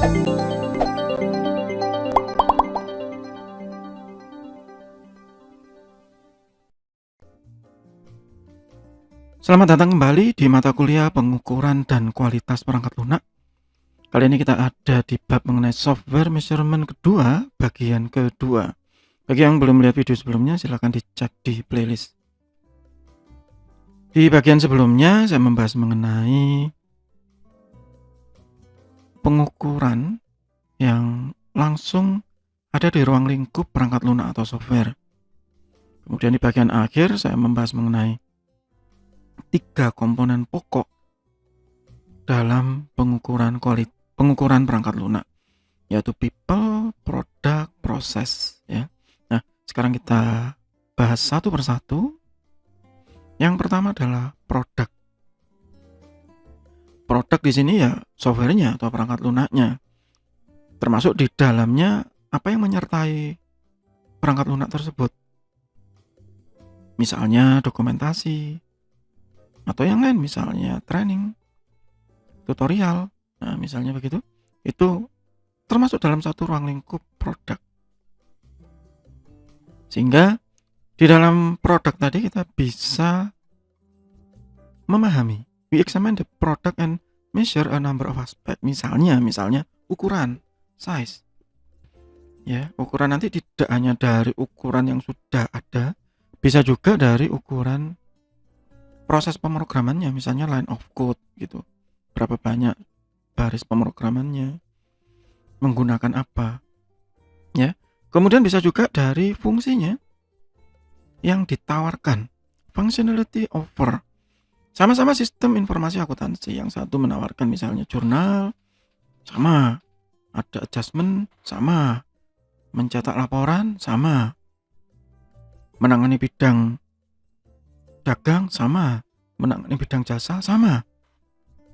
Selamat datang kembali di mata kuliah pengukuran dan kualitas perangkat lunak. Kali ini kita ada di bab mengenai software measurement kedua, bagian kedua. Bagi yang belum melihat video sebelumnya, silahkan dicek di playlist. Di bagian sebelumnya, saya membahas mengenai pengukuran yang langsung ada di ruang lingkup perangkat lunak atau software. Kemudian di bagian akhir, saya membahas mengenai 3 komponen pokok dalam pengukuran perangkat lunak, yaitu people, product, proses, ya. Nah, sekarang kita bahas satu persatu. Yang pertama adalah produk. Produk di sini ya softwarenya atau perangkat lunaknya. Termasuk di dalamnya apa yang menyertai perangkat lunak tersebut. Misalnya dokumentasi, atau yang lain, misalnya training, tutorial, nah misalnya begitu, itu termasuk dalam satu ruang lingkup produk. Sehingga di dalam produk tadi kita bisa memahami, we examine the product and measure a number of aspects. Misalnya ukuran, size. Ya, ukuran nanti tidak hanya dari ukuran yang sudah ada, bisa juga dari ukuran proses pemrogramannya, misalnya line of code gitu. Berapa banyak baris pemrogramannya, menggunakan apa. Ya. Kemudian bisa juga dari fungsinya yang ditawarkan. Functionality offer. Sama-sama sistem informasi akuntansi. Yang satu menawarkan misalnya jurnal, sama. Ada adjustment, sama. Mencetak laporan, sama. Menangani bidang dagang, sama. Menangani bidang jasa, sama.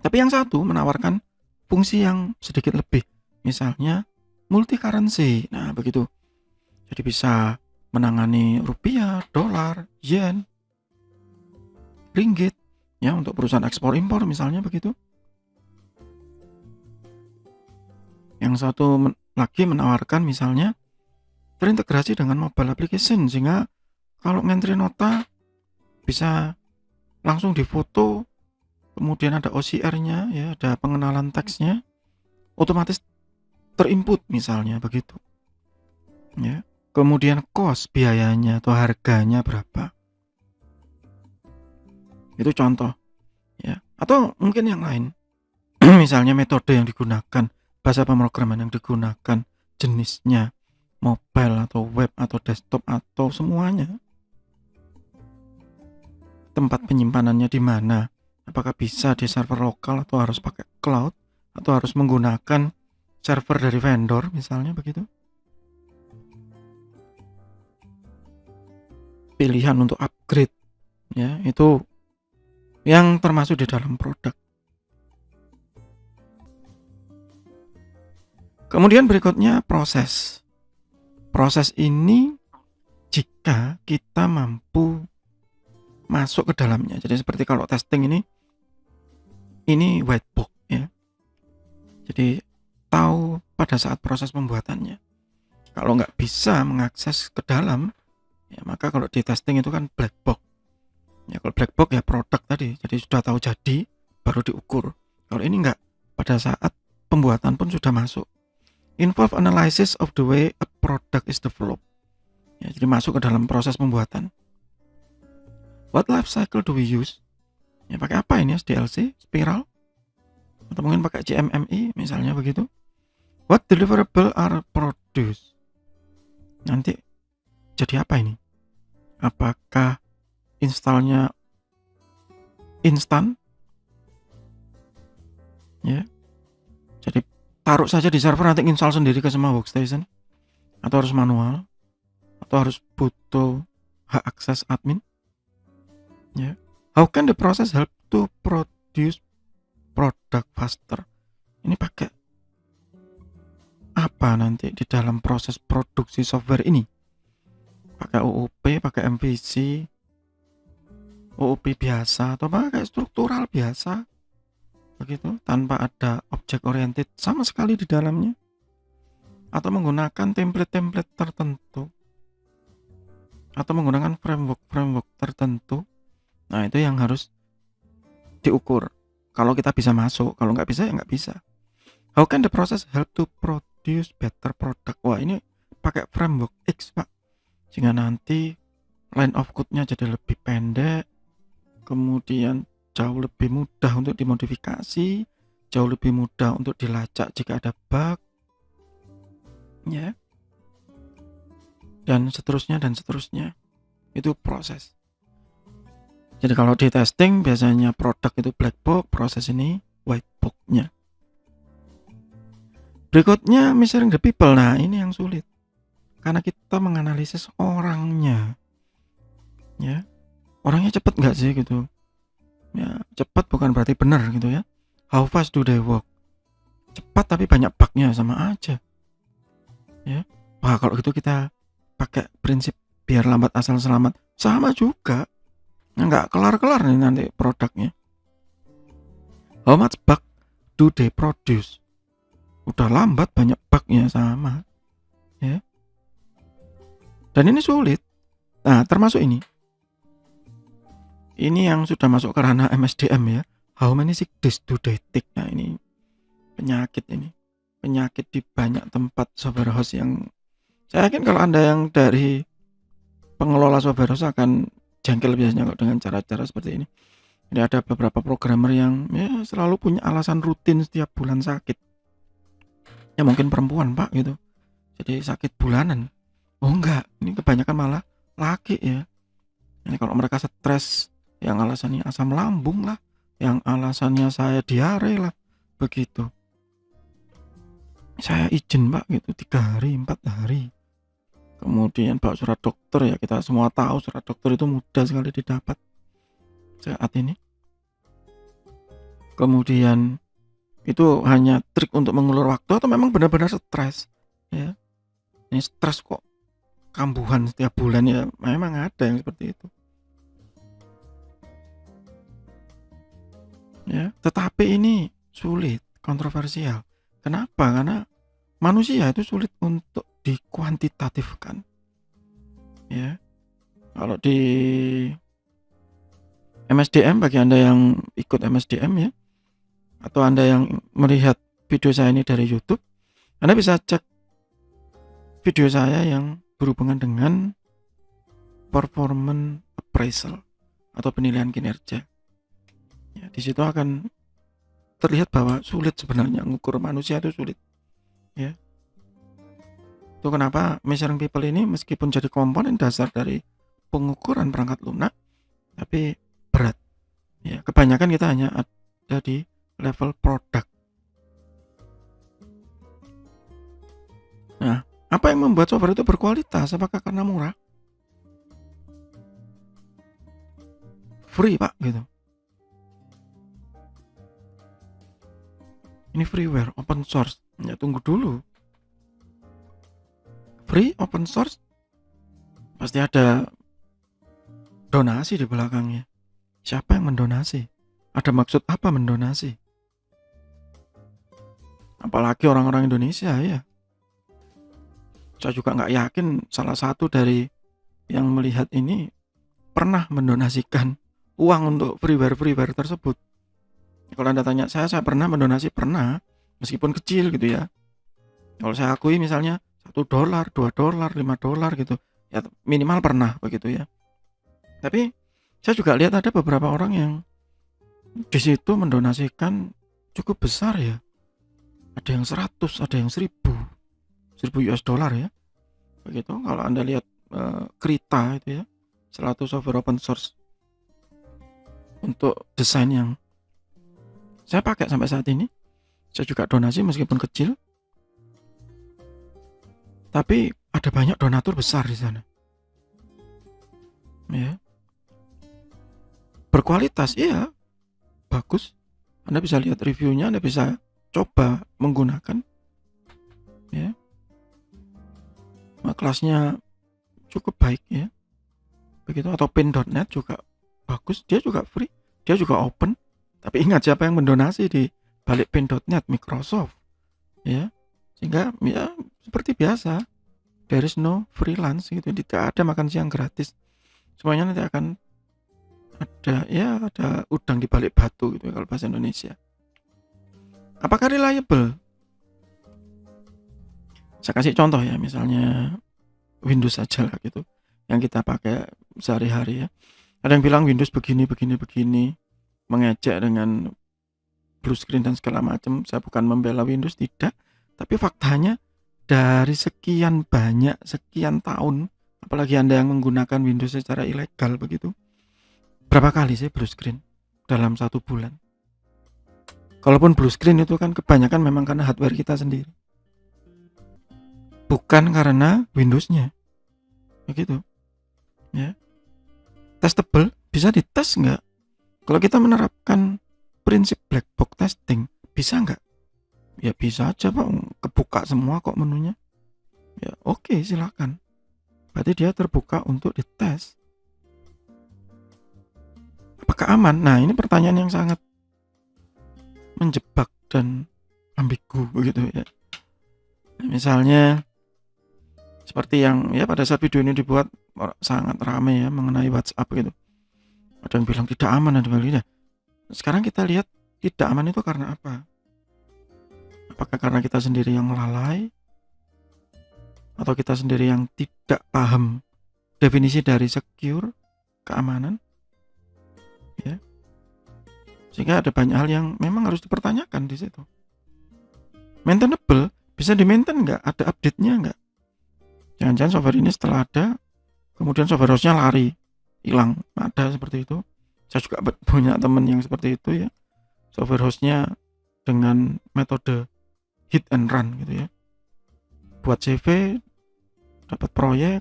Tapi yang satu menawarkan fungsi yang sedikit lebih, misalnya multi currency. Nah begitu, jadi bisa menangani rupiah, dolar, yen, ringgit, ya, untuk perusahaan ekspor impor misalnya begitu. Yang satu lagi menawarkan misalnya terintegrasi dengan mobile application, sehingga kalau ngentri nota bisa langsung difoto, kemudian ada OCR-nya, ya, ada pengenalan teksnya, otomatis terinput misalnya begitu. Ya. Kemudian cost, biayanya atau harganya berapa. Itu contoh, ya. Atau mungkin yang lain. Misalnya metode yang digunakan, bahasa pemrograman yang digunakan, jenisnya mobile atau web atau desktop atau semuanya. Tempat penyimpanannya di mana? Apakah bisa di server lokal atau harus pakai cloud atau harus menggunakan server dari vendor misalnya begitu. Pilihan untuk upgrade, ya, itu yang termasuk di dalam produk. Kemudian berikutnya proses. Proses ini jika kita mampu masuk ke dalamnya. Jadi seperti kalau testing ini white box, ya. Jadi tahu pada saat proses pembuatannya. Kalau nggak bisa mengakses ke dalam, ya, maka kalau di testing itu kan black box. Ya, kalau black box ya produk tadi, jadi sudah tahu jadi baru diukur. Kalau ini enggak, pada saat pembuatan pun sudah masuk. Involve analysis of the way a product is developed. Ya, jadi masuk ke dalam proses pembuatan. What life cycle do we use? Ya, pakai apa ini? SDLC, spiral, atau mungkin pakai CMMI misalnya begitu. What deliverable are produced? Nanti jadi apa ini? Apakah installnya instan, ya, jadi taruh saja di server nanti install sendiri ke semua workstation, atau harus manual, atau harus butuh hak akses admin, ya. How can the process help to produce product faster? Ini pakai apa nanti di dalam proses produksi software ini? Pakai OOP, pakai MVC, OOP biasa, atau pakai struktural biasa, begitu, tanpa ada object oriented sama sekali di dalamnya, atau menggunakan template-template tertentu, atau menggunakan framework tertentu. Nah, itu yang harus diukur. Kalau kita bisa masuk, kalau nggak bisa ya nggak bisa. How can the process help to produce better product? Wah, ini pakai framework X, Pak. Sehingga nanti line of code-nya jadi lebih pendek, kemudian jauh lebih mudah untuk dimodifikasi, jauh lebih mudah untuk dilacak jika ada bug, ya, dan seterusnya. Itu proses. Jadi kalau di testing biasanya produk itu black box, proses ini white box-nya. Berikutnya measuring the people. Nah, ini yang sulit. Karena kita menganalisis orangnya. Ya. Orangnya cepat nggak sih gitu. Ya, cepat bukan berarti benar gitu ya. How fast do they work? Cepat tapi banyak bugnya, sama aja. Ya. Wah, kalau gitu kita pakai prinsip biar lambat asal selamat. Sama juga. Nggak kelar-kelar nih nanti produknya. How much bug do they produce? Udah lambat banyak bugnya, sama. Ya. Dan ini sulit. Nah, termasuk ini. Ini yang sudah masuk ke ranah MSDM ya. How many sick days do they take? Nah, ini penyakit ini. Penyakit di banyak tempat software house yang saya yakin kalau Anda yang dari pengelola software house akan jengkel biasanya kok dengan cara-cara seperti ini. Jadi ada beberapa programmer yang ya selalu punya alasan rutin setiap bulan sakit. Ya mungkin perempuan, Pak, gitu. Jadi sakit bulanan. Oh enggak, ini kebanyakan malah laki ya. Ini kalau mereka stres, yang alasannya asam lambung lah, yang alasannya saya diare lah, begitu. Saya izin, Pak, gitu 3 hari 4 hari. Kemudian bawa surat dokter, ya kita semua tahu surat dokter itu mudah sekali didapat saat ini. Kemudian itu hanya trik untuk mengulur waktu atau memang benar-benar stres ya. Ini stres kok kambuhan setiap bulan, ya memang ada yang seperti itu ya. Tetapi ini sulit, kontroversial. Kenapa? Karena manusia itu sulit untuk dikuantitatifkan ya. Kalau di MSDM, bagi Anda yang ikut MSDM ya, atau Anda yang melihat video saya ini dari YouTube, Anda bisa cek video saya yang berhubungan dengan performance appraisal atau penilaian kinerja. Ya, di situ akan terlihat bahwa sulit sebenarnya mengukur manusia, itu sulit. Ya. Itu kenapa measuring people ini meskipun jadi komponen dasar dari pengukuran perangkat lunak, tapi berat. Ya, kebanyakan kita hanya ada di level produk. Nah, apa yang membuat software itu berkualitas? Apakah karena murah? Free, Pak, gitu. Ini freeware, open source. Ya, tunggu dulu. Free, open source, pasti ada donasi di belakangnya. Siapa yang mendonasi? Ada maksud apa mendonasi? Apalagi orang-orang Indonesia ya. Saya juga nggak yakin salah satu dari yang melihat ini pernah mendonasikan uang untuk freeware tersebut. Kalau Anda tanya saya pernah mendonasi, pernah, meskipun kecil gitu ya. Kalau saya akui misalnya $1, $2, $5 gitu, ya minimal pernah begitu ya. Tapi saya juga lihat ada beberapa orang yang di situ mendonasikan cukup besar ya. Ada yang 100, ada yang 1000 US dollar ya. Begitu. Kalau Anda lihat Krita itu ya, salah satu software open source untuk desain yang saya pakai sampai saat ini. Saya juga donasi meskipun kecil. Tapi ada banyak donatur besar di sana. Ya. Berkualitas, iya. Bagus. Anda bisa lihat reviewnya, Anda bisa coba menggunakan. Ya. Nah, kelasnya cukup baik ya. Begitu, atau pin.net juga bagus, dia juga free, dia juga open. Tapi ingat siapa yang mendonasi di balik pin.net, Microsoft, ya. Sehingga ya seperti biasa, there is no freelance gitu, tidak ada makan siang gratis. Semuanya nanti akan ada udang di balik batu gitu kalau bahasa Indonesia. Apakah reliable? Saya kasih contoh ya, misalnya Windows saja lah gitu, yang kita pakai sehari-hari ya. Ada yang bilang Windows begini, mengejek dengan blue screen dan segala macam. Saya bukan membela Windows, tidak. Tapi faktanya dari sekian tahun, apalagi Anda yang menggunakan Windows secara ilegal begitu, berapa kali sih blue screen dalam 1 bulan? Kalaupun blue screen itu kan kebanyakan memang karena hardware kita sendiri, bukan karena Windows-nya. Begitu. Ya. Testable, bisa dites nggak? Kalau kita menerapkan prinsip black box testing, bisa nggak? Ya bisa aja Pak, kebuka semua kok menunya. Ya oke, silakan. Berarti dia terbuka untuk dites. Apakah aman? Nah, ini pertanyaan yang sangat menjebak dan ambigu begitu ya. Misalnya seperti yang ya pada saat video ini dibuat sangat ramai ya mengenai WhatsApp gitu. Ada yang bilang tidak aman dan sebagainya. Sekarang kita lihat tidak aman itu karena apa? Apakah karena kita sendiri yang lalai? Atau kita sendiri yang tidak paham definisi dari secure, keamanan? Ya. Sehingga ada banyak hal yang memang harus dipertanyakan di situ. Maintainable, bisa di-maintain nggak? Ada update-nya nggak? Jangan-jangan software ini setelah ada, kemudian software host-nya lari, hilang. Ada seperti itu. Saya juga punya teman yang seperti itu ya. Software host-nya dengan metode hit and run gitu ya. Buat CV, dapat proyek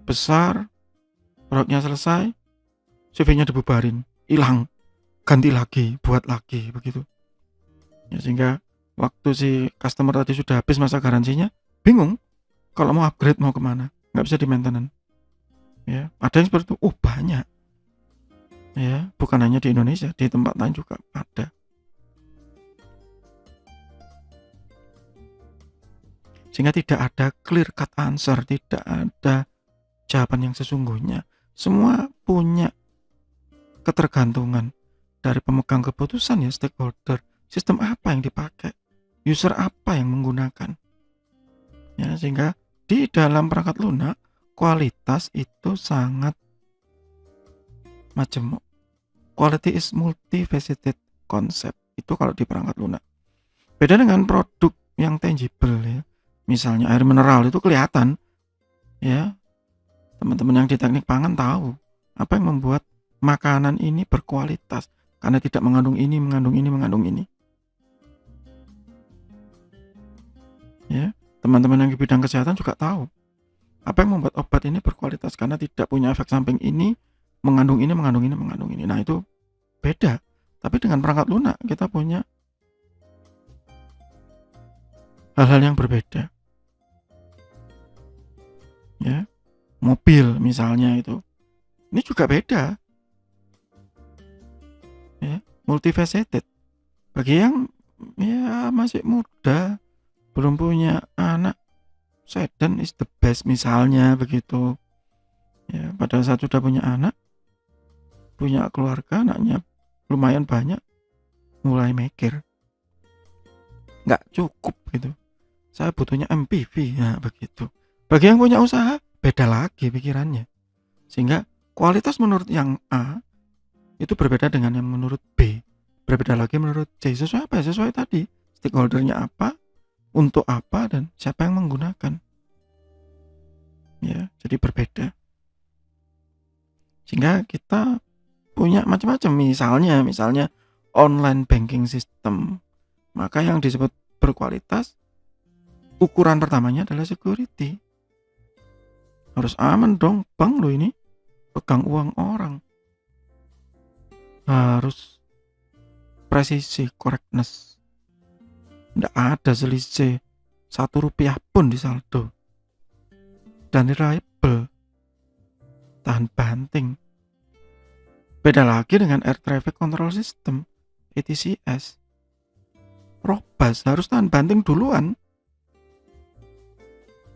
besar, proyeknya selesai, CV-nya dibubarin, hilang, ganti lagi, buat lagi begitu. Ya, sehingga waktu si customer tadi sudah habis masa garansinya, bingung kalau mau upgrade mau kemana, nggak bisa di maintenance. Ya, ada yang seperti itu. Banyak. Ya, bukan hanya di Indonesia, di tempat lain juga ada. Sehingga tidak ada clear cut answer, tidak ada jawaban yang sesungguhnya. Semua punya ketergantungan dari pemegang keputusan ya, stakeholder. Sistem apa yang dipakai, user apa yang menggunakan. Ya, sehingga di dalam perangkat lunak kualitas itu sangat majemuk. Quality is multifaceted concept. Itu kalau di perangkat lunak. Beda dengan produk yang tangible ya. Misalnya air mineral itu kelihatan ya. Teman-teman yang di teknik pangan tahu apa yang membuat makanan ini berkualitas, karena tidak mengandung ini. Ya, teman-teman yang di bidang kesehatan juga tahu apa yang membuat obat ini berkualitas, karena tidak punya efek samping ini, mengandung ini. Nah, itu beda. Tapi dengan perangkat lunak kita punya hal-hal yang berbeda. Ya, mobil misalnya itu. Ini juga beda. Ya, multifaceted. Bagi yang ya masih muda, belum punya anak, sedan is the best misalnya begitu. Ya, pada saat sudah punya anak, punya keluarga, anaknya lumayan banyak, mulai mikir nggak cukup gitu. Saya butuhnya MPV, ya begitu. Bagi yang punya usaha, beda lagi pikirannya. Sehingga kualitas menurut yang A itu berbeda dengan yang menurut B. Berbeda lagi menurut C. Sesuai apa? Sesuai tadi. Stakeholdernya apa, untuk apa, dan siapa yang menggunakan. Ya, jadi berbeda. Sehingga kita punya macam-macam. Misalnya online banking system. Maka yang disebut berkualitas, ukuran pertamanya adalah security. Harus aman dong, bank lo ini pegang uang orang. Harus presisi, correctness. Tidak ada selisih 1 rupiah pun di saldo. Dan reliable, tahan banting. Beda lagi dengan Air Traffic Control System, ATCS. Robust harus tahan banting duluan.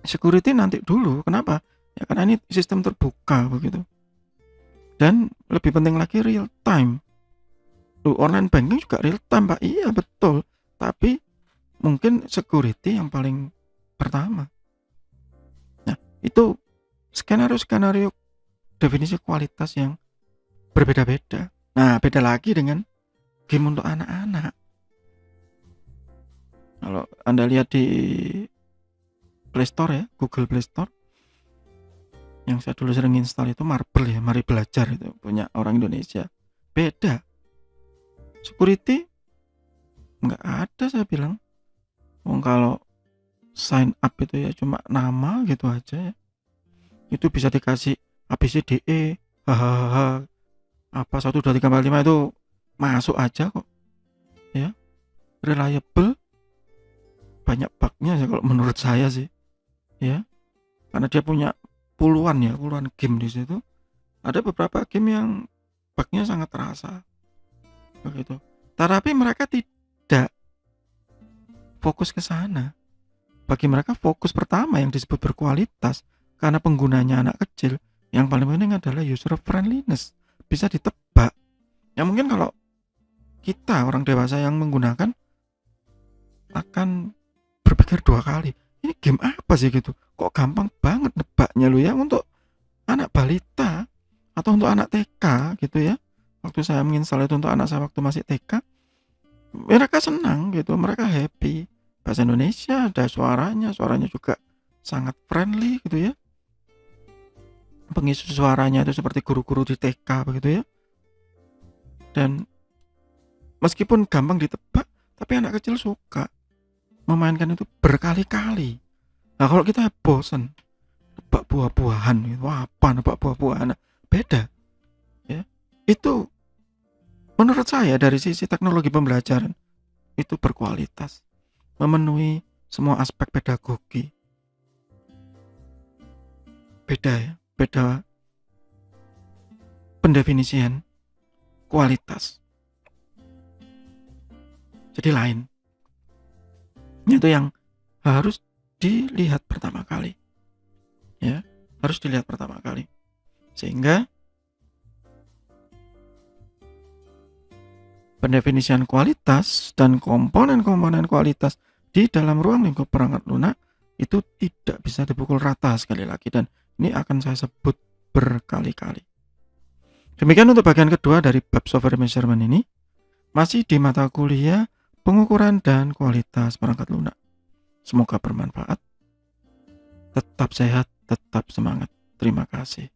Security nanti dulu. Kenapa? Ya karena ini sistem terbuka begitu. Dan lebih penting lagi real time. Online banking juga real time, Pak. Iya, betul. Tapi mungkin security yang paling pertama. Nah, itu skenario-skenario definisi kualitas yang berbeda-beda. Nah, beda lagi dengan game untuk anak-anak. Kalau Anda lihat di Play Store ya, Google Play Store, yang saya dulu sering install itu Marble ya, Mari Belajar, itu punya orang Indonesia. Beda. Security nggak ada, saya bilang. Kalau sign up itu ya cuma nama gitu aja ya. Itu bisa dikasih ABCDE, hahaha, apa 1 2 3 4 5 itu masuk aja kok. Ya. Reliable. Banyak bugnya ya kalau menurut saya sih. Ya. Karena dia punya puluhan game di situ. Ada beberapa game yang bugnya sangat terasa. Begitu. Tapi mereka tidak fokus ke sana. Bagi mereka fokus pertama yang disebut berkualitas, karena penggunanya anak kecil, yang paling penting adalah user friendliness. Bisa ditebak. Ya mungkin kalau kita orang dewasa yang menggunakan akan berpikir 2 kali. Ini game apa sih gitu? Kok gampang banget nebaknya lo ya untuk anak balita atau untuk anak TK gitu ya. Waktu saya menginstal itu untuk anak saya waktu masih TK, mereka senang gitu, mereka happy. Bahasa Indonesia, ada suaranya juga sangat friendly gitu ya. Pengisi suaranya itu seperti guru-guru di TK begitu ya. Dan meskipun gampang ditebak, tapi anak kecil suka memainkan itu berkali-kali. Nah kalau kita bosan nebak buah-buahan gitu, apa nebak buah-buahan, beda ya. Itu menurut saya dari sisi teknologi pembelajaran itu berkualitas, memenuhi semua aspek pedagogi. Beda ya, beda pendefinisian kualitas. Jadi lain. Itu yang harus dilihat pertama kali. Ya, harus dilihat pertama kali. Sehingga pendefinisian kualitas dan komponen-komponen kualitas di dalam ruang lingkup perangkat lunak itu tidak bisa dipukul rata sekali lagi, dan ini akan saya sebut berkali-kali. Demikian untuk bagian kedua dari bab software measurement ini, masih di mata kuliah pengukuran dan kualitas perangkat lunak. Semoga bermanfaat. Tetap sehat, tetap semangat. Terima kasih.